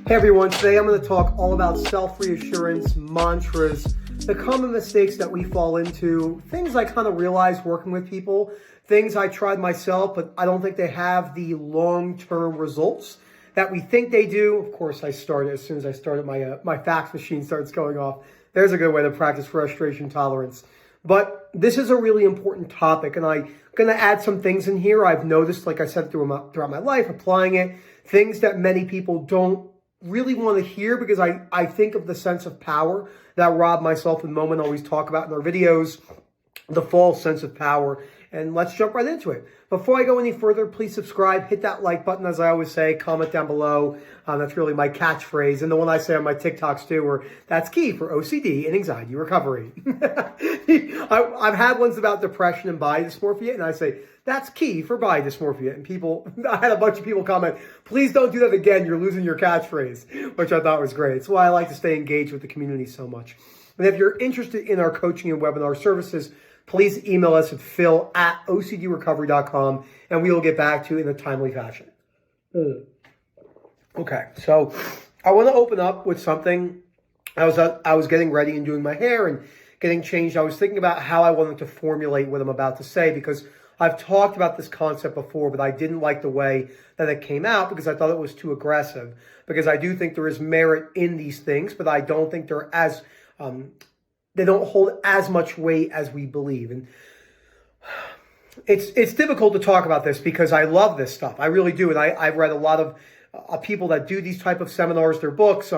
Hey everyone, today I'm going to talk all about self-reassurance, mantras, the common mistakes that we fall into, things I kind of realized working with people, things I tried myself, but I don't think they have the long-term results that we think they do. Of course, as soon as I started, my fax machine starts going off. There's a good way to practice frustration tolerance. But this is a really important topic, and I'm going to add some things in here I've noticed, like I said, throughout my life, applying it, things that many people don't really want to hear, because I think of the sense of power that Rob, myself, and Moment always talk about in our videos, the false sense of power. And let's jump right into it. Before I go any further, please subscribe, hit that like button, as I always say, comment down below. That's really my catchphrase, and the one I say on my TikToks too, where that's key for OCD and anxiety recovery. I've had ones about depression and body dysmorphia, and I say, that's key for body dysmorphia. And I had a bunch of people comment, please don't do that again, you're losing your catchphrase, which I thought was great. It's why I like to stay engaged with the community so much. And if you're interested in our coaching and webinar services, please email us at phil@ocdrecovery.com, and we will get back to you in a timely fashion. Okay, so I want to open up with something. I was getting ready and doing my hair and getting changed. I was thinking about how I wanted to formulate what I'm about to say, because I've talked about this concept before, but I didn't like the way that it came out because I thought it was too aggressive. Because I do think there is merit in these things, but I don't think they're as they don't hold as much weight as we believe. And it's difficult to talk about this because I love this stuff. I really do. And I've read a lot of people that do these type of seminars, their books.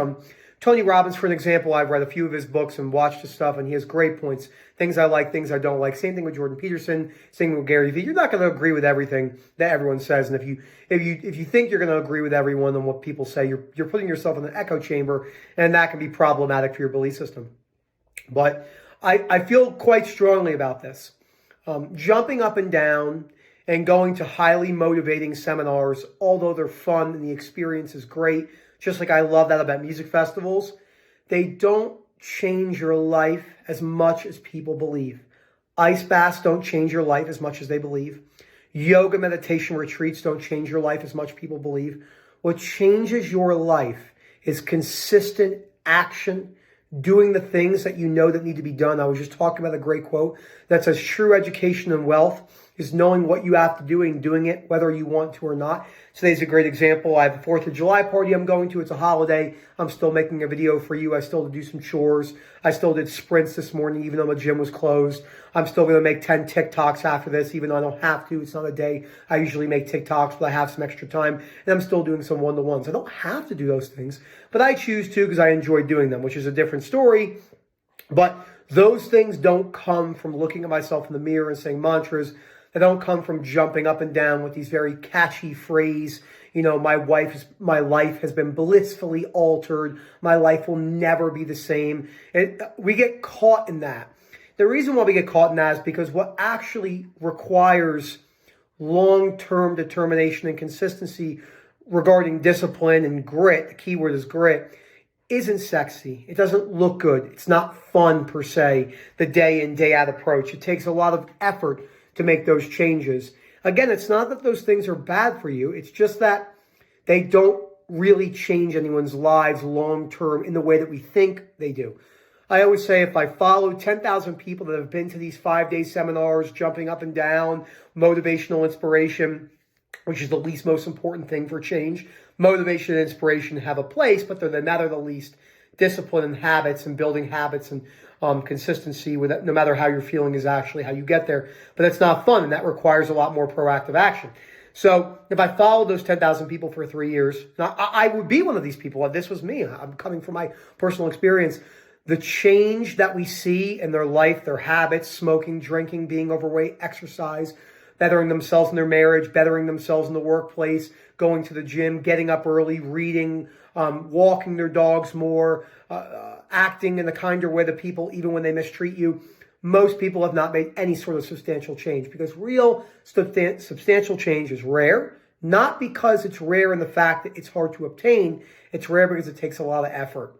Tony Robbins, for an example, I've read a few of his books and watched his stuff, and he has great points. Things I like, things I don't like. Same thing with Jordan Peterson, same thing with Gary Vee. You're not going to agree with everything that everyone says. And if you think you're going to agree with everyone on what people say, you're putting yourself in an echo chamber, and that can be problematic for your belief system. But I feel quite strongly about this. Jumping up and down and going to highly motivating seminars, although they're fun and the experience is great, just like I love that about music festivals, they don't change your life as much as people believe. Ice baths don't change your life as much as they believe. Yoga meditation retreats don't change your life as much as people believe. What changes your life is consistent action, doing the things that you know that need to be done. I was just talking about a great quote that says true education and wealth is knowing what you have to do and doing it whether you want to or not. Today's a great example. I have a 4th of July party I'm going to. It's a holiday. I'm still making a video for you. I still have to do some chores. I still did sprints this morning even though my gym was closed. I'm still going to make 10 TikToks after this, even though I don't have to. It's not a day I usually make TikToks, but I have some extra time. And I'm still doing some one-to-ones. I don't have to do those things, but I choose to because I enjoy doing them, which is a different story. But those things don't come from looking at myself in the mirror and saying mantras. They don't come from jumping up and down with these very catchy phrases. You know, my life has been blissfully altered. My life will never be the same. We get caught in that. The reason why we get caught in that is because what actually requires long-term determination and consistency regarding discipline and grit, the key word is grit, isn't sexy. It doesn't look good. It's not fun per se, the day in, day out approach. It takes a lot of effort to make those changes. Again, it's not that those things are bad for you. It's just that they don't really change anyone's lives long-term in the way that we think they do. I always say if I follow 10,000 people that have been to these 5-day seminars, jumping up and down, motivational inspiration, which is the least most important thing for change. Motivation and inspiration have a place, but they're the least. Discipline and habits and building habits and consistency with it, no matter how you're feeling, is actually how you get there. But it's not fun, and that requires a lot more proactive action. So if I followed those 10,000 people for 3 years, I would be one of these people. This was me. I'm coming from my personal experience. The change that we see in their life, their habits, smoking, drinking, being overweight, exercise, bettering themselves in their marriage, bettering themselves in the workplace, going to the gym, getting up early, reading, walking their dogs more, acting in a kinder way to people even when they mistreat you. Most people have not made any sort of substantial change, because real substantial change is rare, not because it's rare in the fact that it's hard to obtain. It's rare because it takes a lot of effort.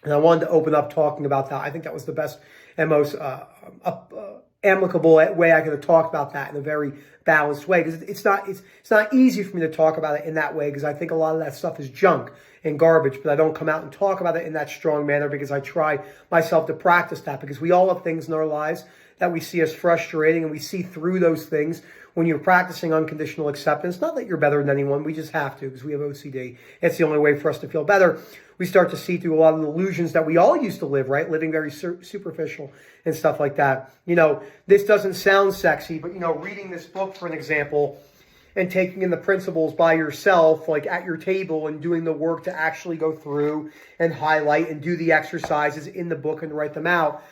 And I wanted to open up talking about that. I think that was the best and most amicable way I could have talked about that in a very balanced way, because it's not easy for me to talk about it in that way, because I think a lot of that stuff is junk and garbage, but I don't come out and talk about it in that strong manner because I try myself to practice that, because we all have things in our lives that we see as frustrating, and we see through those things when you're practicing unconditional acceptance. Not that you're better than anyone, we just have to, because we have OCD. It's the only way for us to feel better. We start to see through a lot of the illusions that we all used to live, right? Living very superficial and stuff like that. This doesn't sound sexy, but, reading this book, for an example, and taking in the principles by yourself, like at your table, and doing the work to actually go through and highlight and do the exercises in the book and write them out,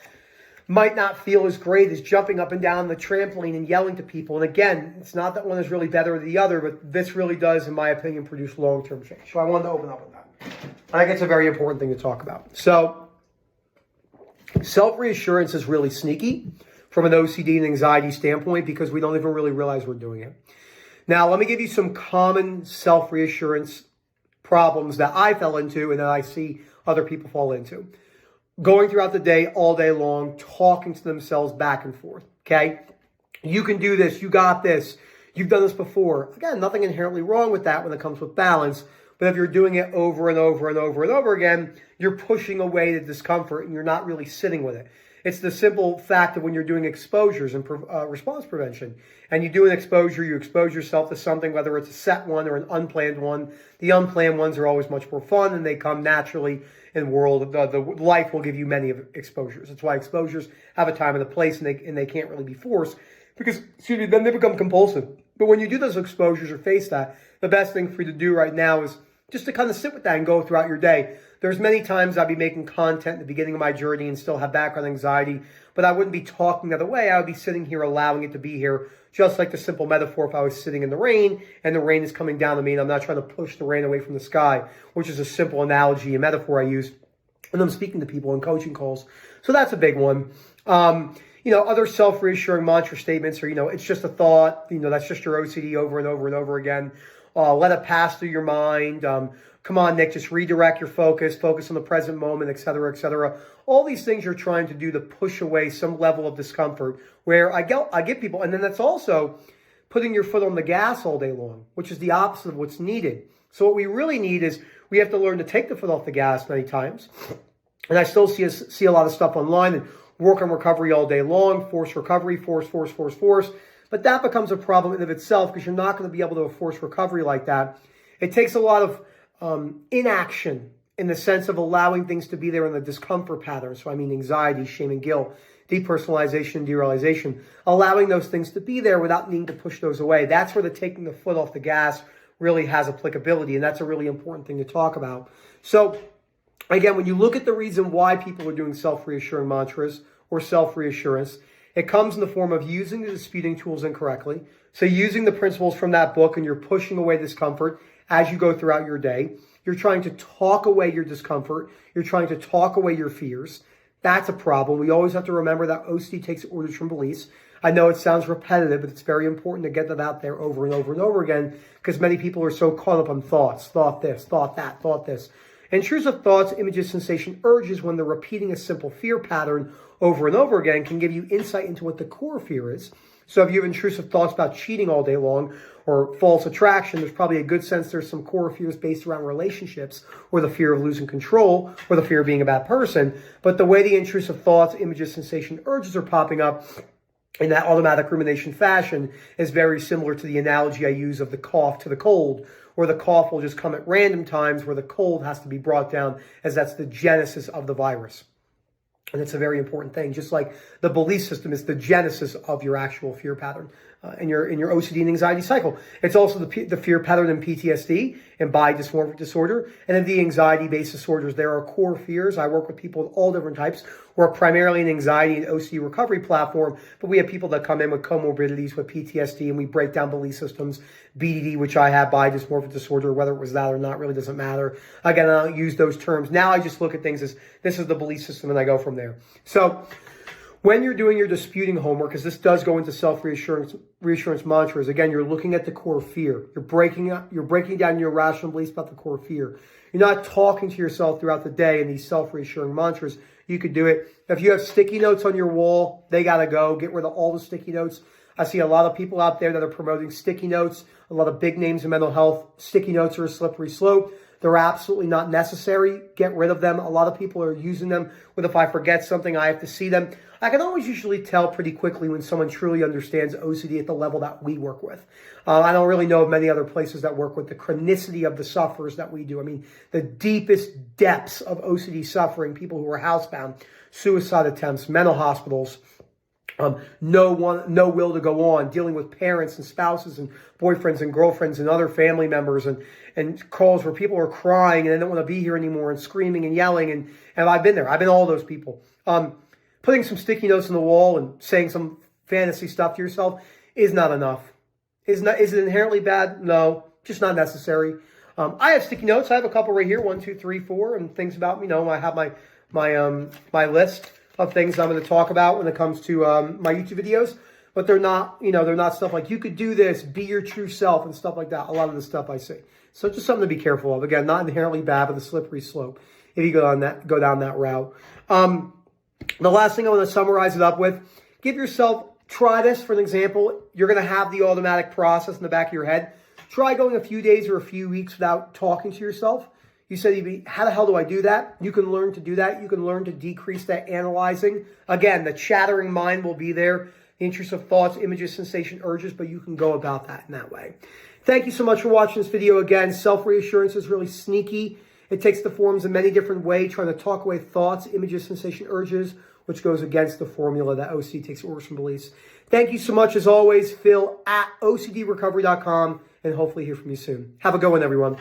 might not feel as great as jumping up and down the trampoline and yelling to people. And again, it's not that one is really better than the other, but this really does, in my opinion, produce long-term change. So I wanted to open up on that. I think it's a very important thing to talk about. So self-reassurance is really sneaky from an OCD and anxiety standpoint, because we don't even really realize we're doing it. Now, let me give you some common self-reassurance problems that I fell into and that I see other people fall into. Going throughout the day, all day long, talking to themselves back and forth, okay? You can do this. You got this. You've done this before. Again, nothing inherently wrong with that when it comes with balance. But if you're doing it over and over and over and over again, you're pushing away the discomfort and you're not really sitting with it. It's the simple fact that when you're doing exposures and response prevention, and you do an exposure, you expose yourself to something, whether it's a set one or an unplanned one. The unplanned ones are always much more fun, and they come naturally in the world. The life will give you many of exposures. That's why exposures have a time and a place, and they can't really be forced, because, then they become compulsive. But when you do those exposures or face that, the best thing for you to do right now is just to kind of sit with that and go throughout your day. There's many times I'd be making content at the beginning of my journey and still have background anxiety, but I wouldn't be talking the other way. I would be sitting here allowing it to be here, just like the simple metaphor if I was sitting in the rain and the rain is coming down on me and I'm not trying to push the rain away from the sky, which is a simple analogy and metaphor I use when I'm speaking to people in coaching calls. So that's a big one. Other self-reassuring mantra statements are, it's just a thought, that's just your OCD over and over and over again. Let it pass through your mind. Come on, Nick, just redirect your focus on the present moment, et cetera, et cetera. All these things you're trying to do to push away some level of discomfort, where I get people, and then that's also putting your foot on the gas all day long, which is the opposite of what's needed. So what we really need is we have to learn to take the foot off the gas many times. And I still see a lot of stuff online and work on recovery all day long, force recovery, force. But that becomes a problem in of itself, because you're not going to be able to force recovery like that. It takes a lot of inaction in the sense of allowing things to be there in the discomfort pattern. So I mean anxiety, shame and guilt, depersonalization, derealization, allowing those things to be there without needing to push those away. That's where the taking the foot off the gas really has applicability, and that's a really important thing to talk about. So again, when you look at the reason why people are doing self-reassuring mantras or self-reassurance, it comes in the form of using the disputing tools incorrectly. So using the principles from that book, and you're pushing away discomfort as you go throughout your day. You're trying to talk away your discomfort. You're trying to talk away your fears. That's a problem. We always have to remember that OCD takes orders from beliefs. I know it sounds repetitive, but it's very important to get that out there over and over and over again, because many people are so caught up on thoughts. Thought this, thought that, thought this. Intrusive thoughts, images, sensation, urges, when they're repeating a simple fear pattern over and over again, can give you insight into what the core fear is. So if you have intrusive thoughts about cheating all day long or false attraction, there's probably a good sense there's some core fears based around relationships, or the fear of losing control, or the fear of being a bad person. But the way the intrusive thoughts, images, sensation, urges are popping up in that automatic rumination fashion is very similar to the analogy I use of the cough to the cold, where the cough will just come at random times, where the cold has to be brought down, as that's the genesis of the virus. And it's a very important thing. Just like the belief system is the genesis of your actual fear pattern in your OCD and anxiety cycle. It's also the fear pattern in PTSD and bi-dysmorphic disorder. And in the anxiety-based disorders, there are core fears. I work with people with all different types. We're primarily an anxiety and OCD recovery platform, but we have people that come in with comorbidities with PTSD, and we break down belief systems. BDD, which I have, bi-dysmorphic disorder, whether it was that or not really doesn't matter. Again, I don't use those terms. Now I just look at things as this is the belief system, and I go from there. So When you're doing your disputing homework, because this does go into self-reassurance mantras, again, you're looking at the core fear. You're breaking down your rational beliefs about the core fear. You're not talking to yourself throughout the day in these self-reassuring mantras. You could do it. If you have sticky notes on your wall, they got to go. Get rid of all the sticky notes. I see a lot of people out there that are promoting sticky notes, a lot of big names in mental health. Sticky notes are a slippery slope. They're absolutely not necessary. Get rid of them. A lot of people are using them with, if I forget something, I have to see them. I can always usually tell pretty quickly when someone truly understands OCD at the level that we work with. I don't really know of many other places that work with the chronicity of the sufferers that we do. I mean, the deepest depths of OCD suffering, people who are housebound, suicide attempts, mental hospitals, no will to go on, dealing with parents and spouses and boyfriends and girlfriends and other family members, and calls where people are crying and they don't want to be here anymore and screaming and yelling. And I've been there. I've been all those people. Putting some sticky notes on the wall and saying some fantasy stuff to yourself is not enough. Is it inherently bad? No, just not necessary. I have sticky notes. I have a couple right here, 1, 2, 3, 4, and things about me. I have my list of things I'm going to talk about when it comes to my YouTube videos. But they're not stuff like you could do this, be your true self, and stuff like that. A lot of the stuff I see. So just something to be careful of. Again, not inherently bad, but a slippery slope if you go down that route. The last thing I want to summarize it up with, try this for an example. You're going to have the automatic process in the back of your head. Try going a few days or a few weeks without talking to yourself. You said, how the hell do I do that? You can learn to do that. You can learn to decrease that analyzing. Again, the chattering mind will be there. The intrusive thoughts, images, sensation, urges, but you can go about that in that way. Thank you so much for watching this video. Again, self-reassurance is really sneaky. It takes the forms in many different ways, trying to talk away thoughts, images, sensation, urges, which goes against the formula that OCD takes orders from beliefs. Thank you so much, as always. Phil at OCDRecovery.com, and hopefully hear from you soon. Have a good one, everyone.